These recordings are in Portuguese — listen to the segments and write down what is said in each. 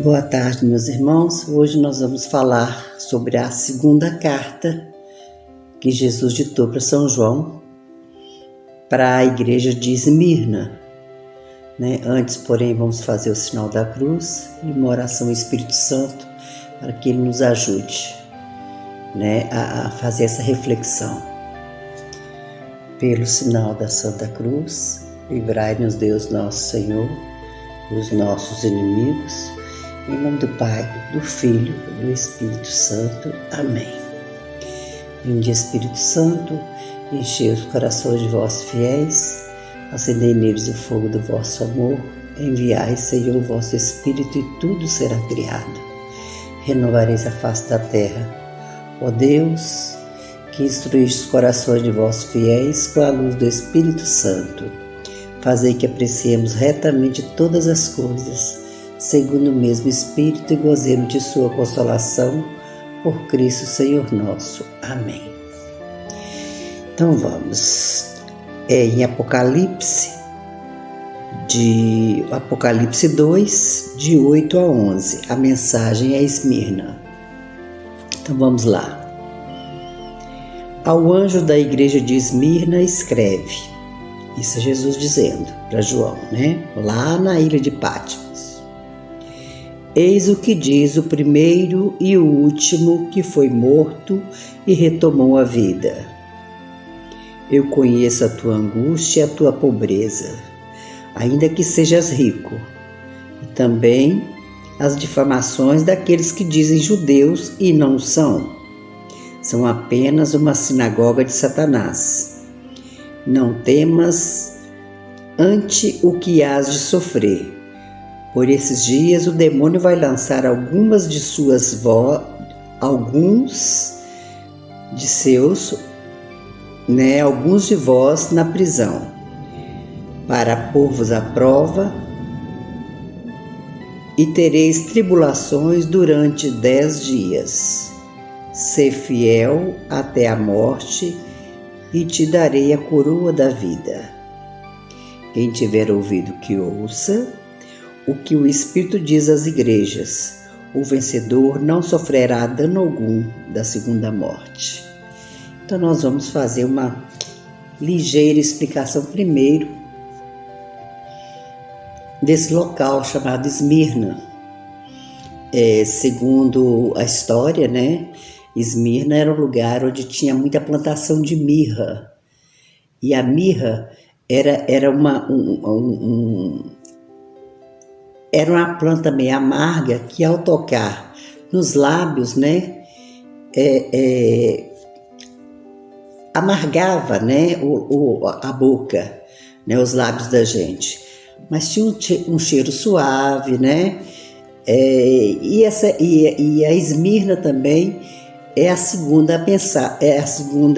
Boa tarde, meus irmãos. Hoje nós vamos falar sobre a segunda carta que Jesus ditou para São João, para a igreja de Esmirna. Antes, porém, vamos fazer o sinal da cruz e uma oração ao Espírito Santo para que ele nos ajude a fazer essa reflexão. Pelo sinal da Santa Cruz, livrai-nos Deus nosso Senhor dos nossos inimigos. Em nome do Pai, do Filho e do Espírito Santo. Amém. Vinde, Espírito Santo, enchei os corações de vossos fiéis, acendei neles o fogo do vosso amor, enviai, Senhor, o vosso Espírito e tudo será criado. Renovareis a face da terra. Ó Deus, que instruíste os corações de vossos fiéis com a luz do Espírito Santo, fazei que apreciemos retamente todas as coisas, segundo o mesmo Espírito, e gozemos de sua consolação, por Cristo Senhor nosso. Amém. Então vamos. Em Apocalipse 2, de 8 a 11, a mensagem é Esmirna. Então vamos lá. Ao anjo da igreja de Esmirna escreve, isso é Jesus dizendo para João, lá na ilha de Patmos. Eis o que diz o primeiro e o último que foi morto e retomou a vida. Eu conheço a tua angústia e a tua pobreza, ainda que sejas rico, e também as difamações daqueles que dizem judeus e não são. São apenas uma sinagoga de Satanás. Não temas ante o que hás de sofrer. Por esses dias o demônio vai lançar alguns de vós na prisão, para pôr-vos à prova, e tereis tribulações durante 10 dias. Sê fiel até a morte, e te darei a coroa da vida. Quem tiver ouvido que ouça o que o Espírito diz às igrejas. O vencedor não sofrerá dano algum da segunda morte. Então nós vamos fazer uma ligeira explicação primeiro desse local chamado Esmirna. Segundo a história, Esmirna era um lugar onde tinha muita plantação de mirra. E a mirra era uma planta meio amarga que, ao tocar nos lábios, amargava a boca, os lábios da gente. Mas tinha um cheiro suave, E a Esmirna também é a segunda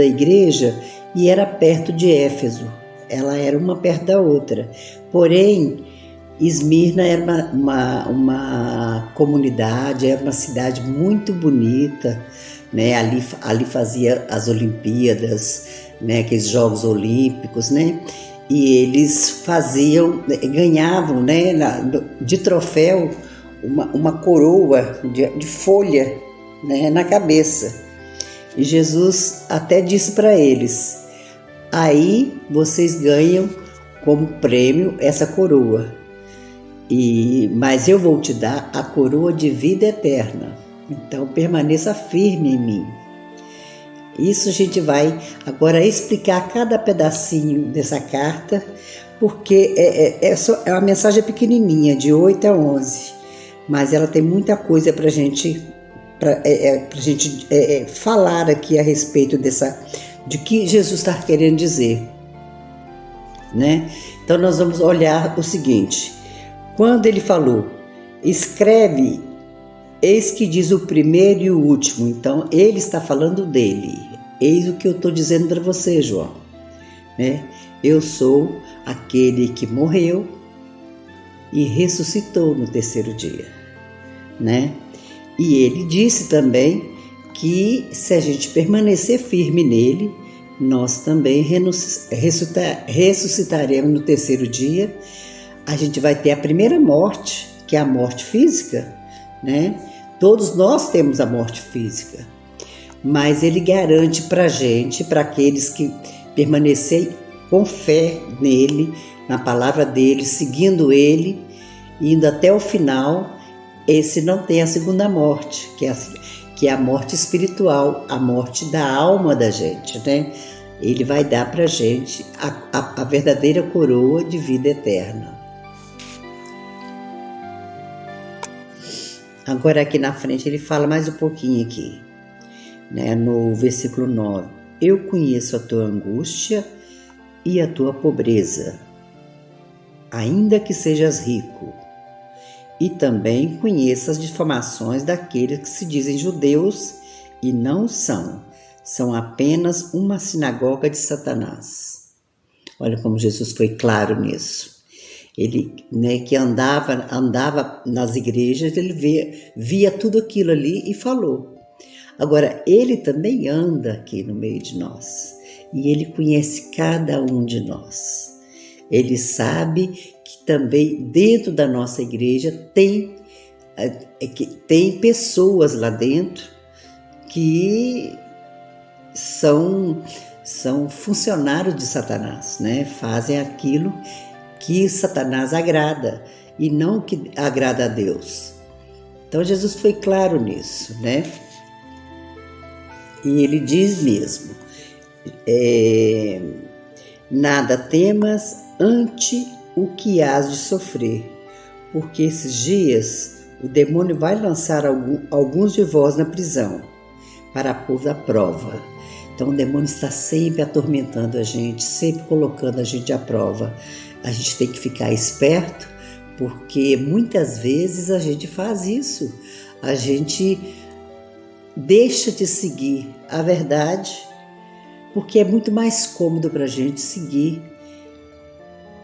igreja, e era perto de Éfeso. Ela era uma perto da outra. Porém, Esmirna era uma comunidade, era uma cidade muito bonita, Ali fazia as Olimpíadas, aqueles Jogos Olímpicos, E eles ganhavam, de troféu, uma coroa de folha, na cabeça. E Jesus até disse para eles: aí vocês ganham como prêmio essa coroa. Mas eu vou te dar a coroa de vida eterna. Então permaneça firme em mim. Isso a gente vai agora explicar cada pedacinho dessa carta, porque é uma mensagem pequenininha, de 8 a 11, mas ela tem muita coisa para a gente falar aqui a respeito de que Jesus está querendo dizer. Então nós vamos olhar o seguinte. Quando ele falou, escreve, eis que diz o primeiro e o último. Então, ele está falando dele. Eis o que eu estou dizendo para você, João. Eu sou aquele que morreu e ressuscitou no terceiro dia. E ele disse também que, se a gente permanecer firme nele, nós também ressuscitaremos no terceiro dia. A gente vai ter a primeira morte, que é a morte física, né? Todos nós temos a morte física, mas ele garante para a gente, para aqueles que permanecerem com fé nele, na palavra dele, seguindo ele, indo até o final, esse não tem a segunda morte, que é a morte espiritual, a morte da alma da gente, né? Ele vai dar para a gente a verdadeira coroa de vida eterna. Agora aqui na frente ele fala mais um pouquinho aqui, né? No versículo 9. Eu conheço a tua angústia e a tua pobreza, ainda que sejas rico, e também conheço as difamações daqueles que se dizem judeus e não são apenas uma sinagoga de Satanás. Olha como Jesus foi claro nisso. Ele, né, que andava nas igrejas, ele via tudo aquilo ali e falou. Agora, ele também anda aqui no meio de nós e ele conhece cada um de nós. Ele sabe que também dentro da nossa igreja tem pessoas lá dentro que são funcionários de Satanás, né? Fazem aquilo que Satanás agrada e não o que agrada a Deus. Então Jesus foi claro nisso, né? E ele diz mesmo, nada temas ante o que hás de sofrer, porque esses dias o demônio vai lançar alguns de vós na prisão, para pôr à prova. Então o demônio está sempre atormentando a gente, sempre colocando a gente à prova. A gente tem que ficar esperto, porque muitas vezes a gente faz isso. A gente deixa de seguir a verdade, porque é muito mais cômodo para a gente seguir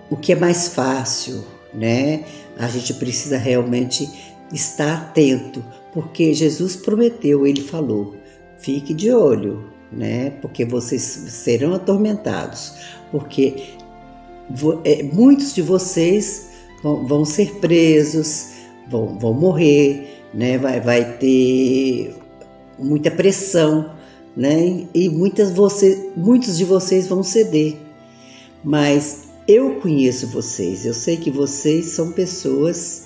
o que é mais fácil, né? A gente precisa realmente estar atento, porque Jesus prometeu, ele falou, fique de olho, né? Porque vocês serão atormentados, porque muitos de vocês vão ser presos, vão morrer, né? Vai ter muita pressão, né? E muitos de vocês vão ceder, mas eu conheço vocês, eu sei que vocês são pessoas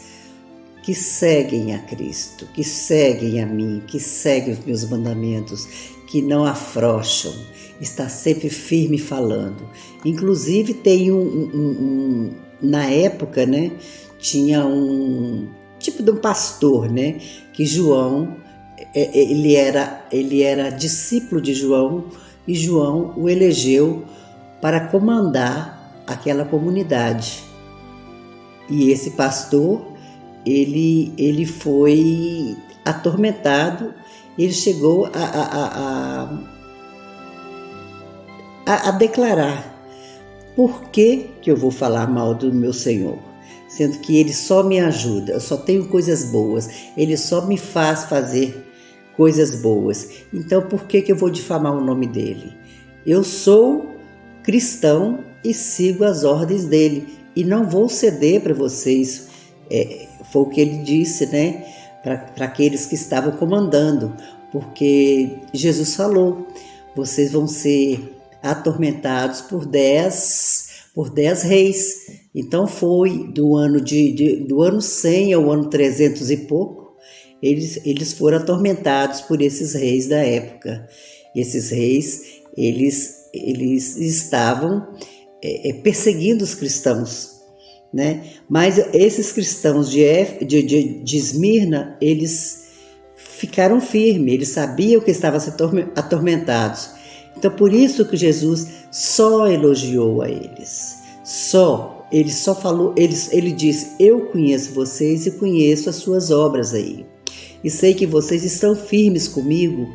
que seguem a Cristo, que seguem a mim, que seguem os meus mandamentos, que não afrouxam, está sempre firme falando. Inclusive tem na época, né, tinha um tipo de um pastor, né, que João, ele era discípulo de João, e João o elegeu para comandar aquela comunidade. E esse pastor, ele foi atormentado, ele chegou a declarar: por que eu vou falar mal do meu Senhor? Sendo que ele só me ajuda, eu só tenho coisas boas, ele só me faz fazer coisas boas. Então por que eu vou difamar o nome dele? Eu sou cristão e sigo as ordens dele e não vou ceder para vocês. Foi o que ele disse, né, para aqueles que estavam comandando, porque Jesus falou, vocês vão ser atormentados por 10 reis. Então foi do ano 100 ao ano 300 e pouco, eles foram atormentados por esses reis da época. Esses reis, eles estavam perseguindo os cristãos, né? Mas esses cristãos de Esmirna, eles ficaram firmes, eles sabiam que estavam atormentados. Então por isso que Jesus só elogiou a eles, ele só falou, ele disse, eu conheço vocês e conheço as suas obras aí, e sei que vocês estão firmes comigo,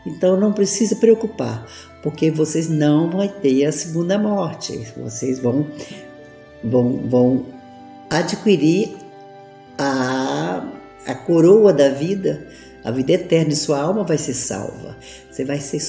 então não precisa preocupar, porque vocês não vão ter a segunda morte, vocês vão adquirir a coroa da vida, a vida eterna, e sua alma vai ser salva. Você vai ser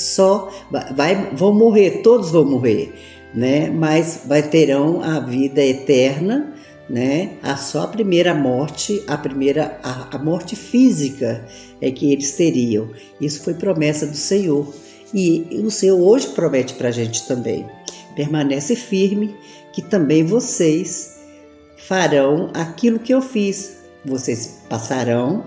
vão morrer, todos vão morrer, né? Mas terão a vida eterna, né? Só a primeira morte, a morte física é que eles teriam. Isso foi promessa do Senhor. E o Senhor hoje promete para a gente também. Permanece firme, que também vocês farão aquilo que eu fiz. Vocês passarão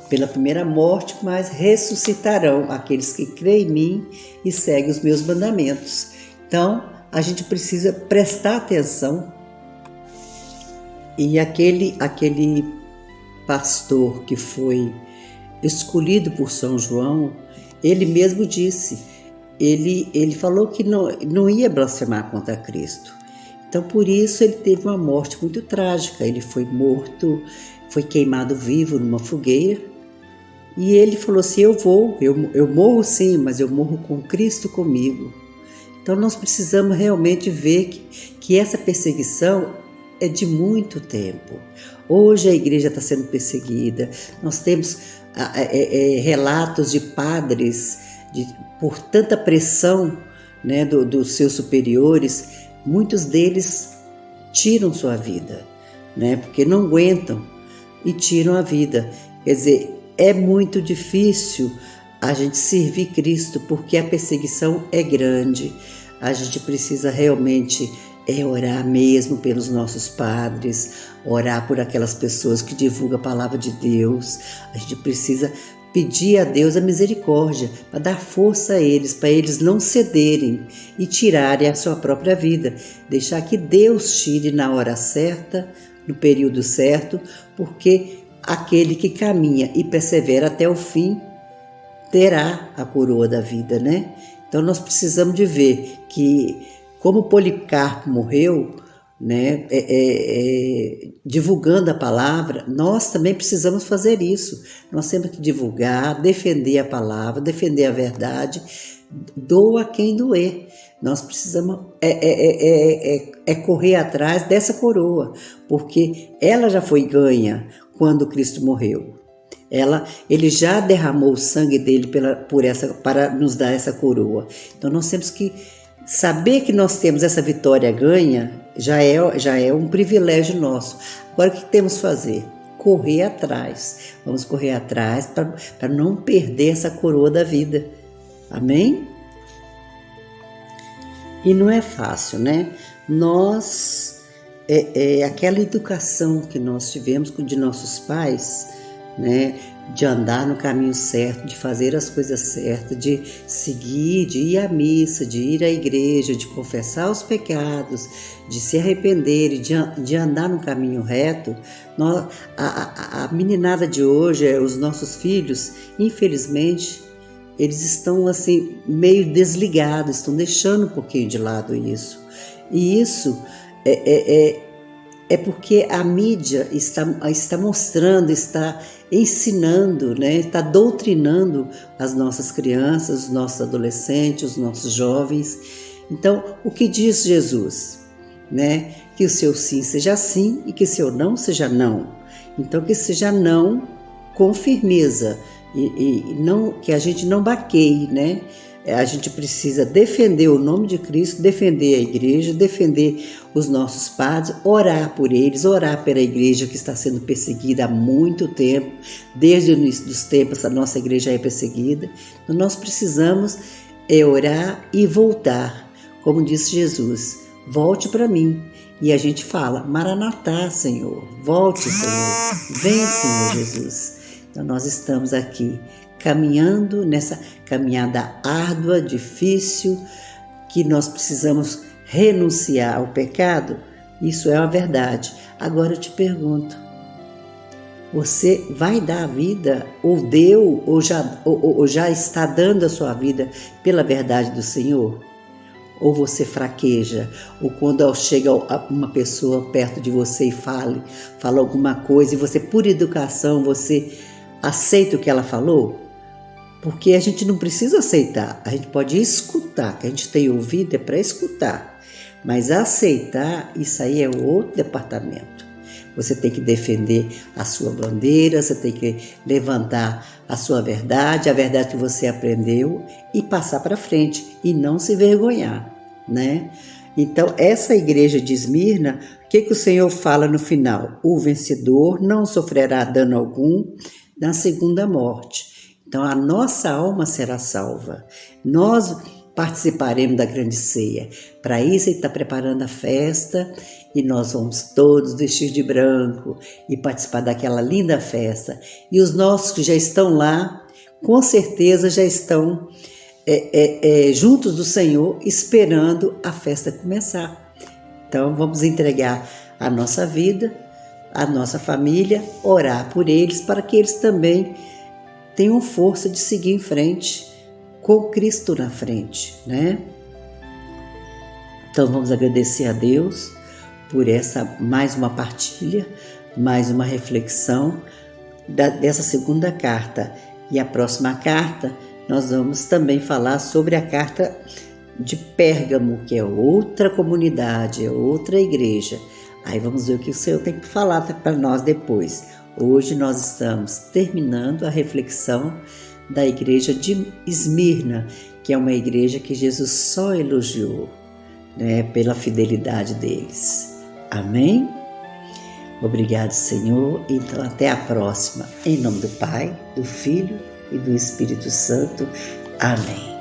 pela primeira morte, mas ressuscitarão aqueles que creem em mim e seguem os meus mandamentos. Então, a gente precisa prestar atenção. E aquele pastor que foi escolhido por São João, ele mesmo disse, ele falou que não ia blasfemar contra Cristo. Então, por isso, ele teve uma morte muito trágica. Ele foi morto, foi queimado vivo numa fogueira. E ele falou assim, eu morro sim, mas eu morro com Cristo comigo. Então, nós precisamos realmente ver que essa perseguição é de muito tempo. Hoje a igreja está sendo perseguida. Nós temos relatos de padres, por tanta pressão, né, dos seus superiores, muitos deles tiram sua vida, né, porque não aguentam e tiram a vida. Quer dizer, é muito difícil a gente servir Cristo, porque a perseguição é grande. A gente precisa realmente orar mesmo pelos nossos padres, orar por aquelas pessoas que divulgam a palavra de Deus. A gente precisa pedir a Deus a misericórdia, para dar força a eles, para eles não cederem e tirarem a sua própria vida. Deixar que Deus tire na hora certa, no período certo, porque aquele que caminha e persevera até o fim terá a coroa da vida, né? Então nós precisamos de ver que, como Policarpo morreu, né, divulgando a palavra, nós também precisamos fazer isso. Nós temos que divulgar, defender a palavra, defender a verdade, doa quem doer. Nós precisamos correr atrás dessa coroa, porque ela já foi ganha quando Cristo morreu. Ele já derramou o sangue dele para nos dar essa coroa. Então nós temos que saber que nós temos essa vitória ganha, já é um privilégio nosso. Agora o que temos que fazer? Correr atrás. Vamos correr atrás para não perder essa coroa da vida. Amém? E não é fácil, né? Aquela educação que nós tivemos de nossos pais, né, de andar no caminho certo, de fazer as coisas certas, de seguir, de ir à missa, de ir à igreja, de confessar os pecados, de se arrepender, de andar no caminho reto. A meninada de hoje, os nossos filhos, infelizmente, eles estão assim meio desligados, estão deixando um pouquinho de lado isso. E isso é porque a mídia está mostrando, está ensinando, né? Está doutrinando as nossas crianças, os nossos adolescentes, os nossos jovens. Então, o que diz Jesus? Né? Que o seu sim seja sim e que o seu não seja não. Então, que seja não com firmeza e não, que a gente não baqueie, né? A gente precisa defender o nome de Cristo, defender a igreja, defender os nossos padres, orar por eles, orar pela igreja que está sendo perseguida há muito tempo. Desde o início dos tempos a nossa igreja é perseguida. Então nós precisamos orar e voltar. Como disse Jesus, volte para mim. E a gente fala, Maranatá, Senhor, volte, Senhor, vem, Senhor Jesus. Então nós estamos aqui caminhando nessa caminhada árdua, difícil, que nós precisamos renunciar ao pecado. Isso é uma verdade. Agora eu te pergunto, você vai dar a vida, ou deu, ou já está dando a sua vida pela verdade do Senhor? Ou você fraqueja? Ou quando chega uma pessoa perto de você e fala alguma coisa, e você, por educação, você aceita o que ela falou? Porque a gente não precisa aceitar, a gente pode escutar, que a gente tem ouvido é para escutar, mas aceitar, isso aí é outro departamento. Você tem que defender a sua bandeira, você tem que levantar a sua verdade, a verdade que você aprendeu e passar para frente e não se vergonhar, né? Então, essa igreja de Esmirna, o que o Senhor fala no final? O vencedor não sofrerá dano algum na segunda morte. Então, a nossa alma será salva. Nós participaremos da grande ceia. Para isso, ele está preparando a festa e nós vamos todos vestir de branco e participar daquela linda festa. E os nossos que já estão lá, com certeza já estão juntos do Senhor, esperando a festa começar. Então, vamos entregar a nossa vida, a nossa família, orar por eles, para que eles também tenham força de seguir em frente, com Cristo na frente, né? Então, vamos agradecer a Deus por essa mais uma partilha, mais uma reflexão dessa segunda carta. E a próxima carta, nós vamos também falar sobre a carta de Pérgamo, que é outra comunidade, é outra igreja. Aí vamos ver o que o Senhor tem que falar para nós depois. Hoje nós estamos terminando a reflexão da igreja de Esmirna, que é uma igreja que Jesus só elogiou, né, pela fidelidade deles. Amém? Obrigado, Senhor. Então, até a próxima. Em nome do Pai, do Filho e do Espírito Santo. Amém.